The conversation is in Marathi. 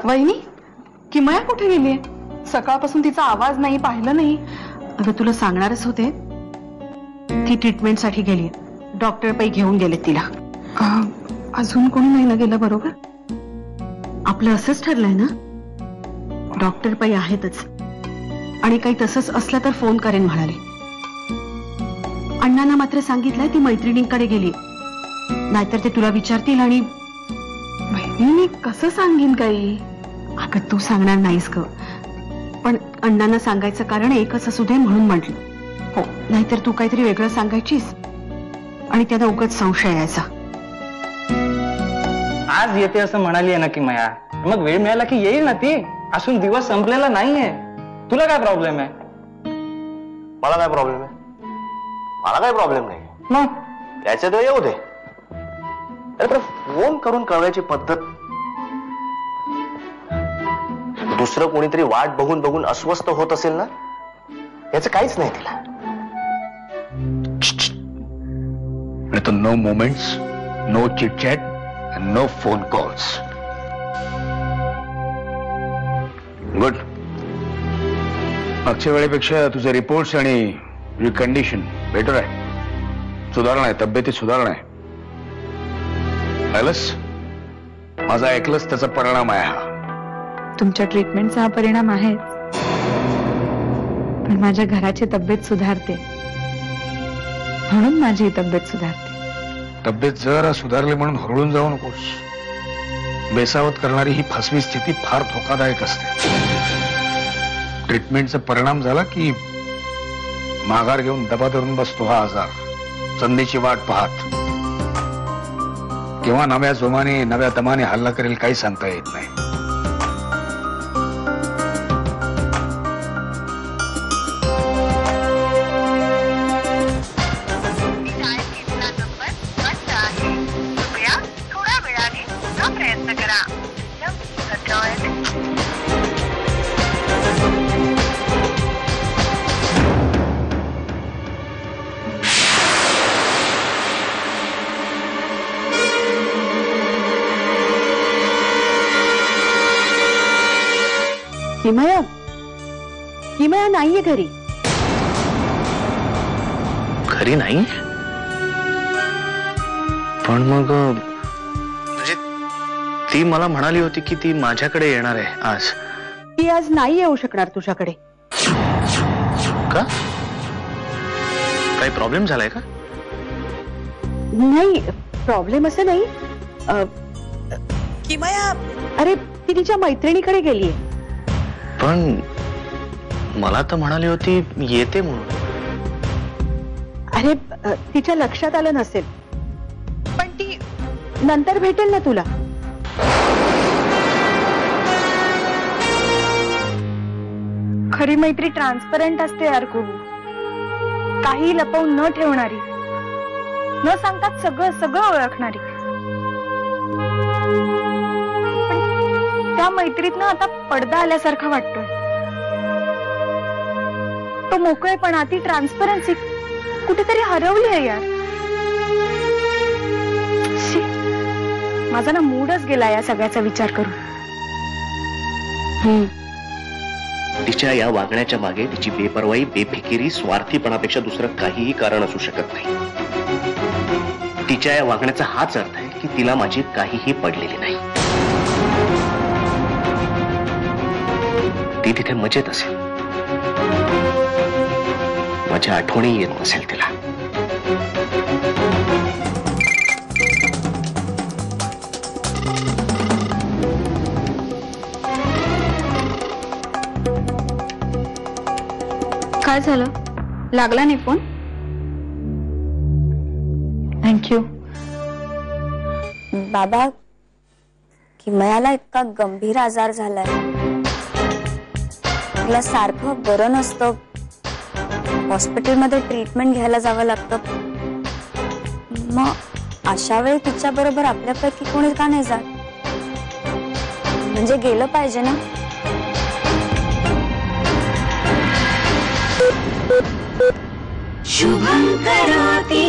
वहिनी, किमया कुठे गेलीये? सकाळपासून तिचा आवाज नाही, पाहिलं नाही. अगं तुला सांगणारच होते, ती ट्रीटमेंटसाठी गेलीये. डॉक्टर पै घेऊन गेले तिला. अजून कोणी नाही ना गेलं? बरोबर, आपलं असंच ठरलंय ना. डॉक्टर पै आहेतच, आणि काही तसंच असलं तर फोन करेन म्हणाले. अण्णांना मात्र सांगितलंय ती मैत्रिणींकडे गेली, नाहीतर ते तुला विचारतील. आणि वहिनी मी कसं सांगेन काही? अगं तू सांगणार नाहीस ग, पण अण्णांना सांगायचं कारण एकच असू दे म्हणून म्हटलं. हो, नाहीतर तू काहीतरी वेगळं सांगायचीस आणि त्यांना उगाच संशय यायचा. आज येते असं म्हणाली आहे ना की माया, मग वेळ मिळाला की येईल ना ती. असून दिवस संपलेला नाहीये. तुला काय प्रॉब्लेम आहे? मला काय प्रॉब्लेम आहे? मला काय प्रॉब्लेम नाही. मग याच्या तर येऊ दे. अरे पण फोन करून कळवायची पद्धत, दुसरं कोणीतरी वाट बघून बघून अस्वस्थ होत असेल ना, याचं काहीच नाही तिला. तो no moments, no chit chat, no phone calls. Good. मागच्या वेळेपेक्षा तुझे रिपोर्ट्स आणि तुझी कंडिशन बेटर आहे. सुधारणा आहे, तब्येतीत सुधारणा आहे. ऐकलंस? माझा ऐकलंस, त्याचा परिणाम आहे हा. तुमच्या ट्रीटमेंटचा हा परिणाम आहे, पण माझ्या घराची तब्येत सुधारते, म्हणून माझी तब्येत सुधारते. तब्येत जरा सुधारली म्हणून हरळून जाऊ नकोस. बेसावत करणारी ही फसवी स्थिती फार धोकादायक असते. ट्रीटमेंटचा परिणाम झाला की माघार घेऊन दबा धरून बसतो हा आजार, संधीची वाट पाहत. किंवा नव्या जोमाने नव्या दमाने हल्ला करेल काही सांगता येत नाही. किमया, किमया नाहीये घरी. घरी नाही? पण मग म्हणजे ती मला म्हणाली होती की ती माझ्याकडे येणार आहे आज. ती आज नाही येऊ शकणार तुझ्याकडे. का? काही प्रॉब्लेम झालाय का? नाही, प्रॉब्लेम असं नाही. किमया, अरे ती तिच्या मैत्रिणीकडे गेलीये. पण मला तर म्हणाली होती येते म्हणून. अरे तिच्या लक्षात आलं नसेल, पण ती नंतर भेटेल ना तुला. खरी मैत्री ट्रान्सपरंट असते यार कुहू. काही लपवून न ठेवणारी, न सांगतात सगळं सगळं ओळखणारी. पण त्या मैत्रीतनं आता पडदा आल्यासारखा वाटतोय. तो मोकळेपणा, ती ट्रान्सपरन्सी कुठेतरी हरवली आहे यार. माझा ना मूडच गेला या सगळ्याचा विचार करून. तिच्या या वागण्याच्या मागे तिची बेपर्वाई, बेफिकिरी, स्वार्थीपणापेक्षा दुसरं काहीही कारण असू शकत नाही. तिच्या या वागण्याचा हाच अर्थ आहे की तिला माझी काहीही पडलेली नाही. ती तिथे मजेत असेल, माझ्या आठवणी येत नसेल तिला. काय झालं? लागला नाही फोन? थँक्यू. बाबा, किमयाला इतका गंभीर आजार झालाय, तिला सारखं बरं नसतं, हॉस्पिटलमध्ये ट्रीटमेंट घ्यायला जावं लागतं. मग अशा वेळी तिच्या बरोबर आपल्यापैकी कोणी का नाही जात? म्हणजे गेलं पाहिजे ना. शुभं करोति.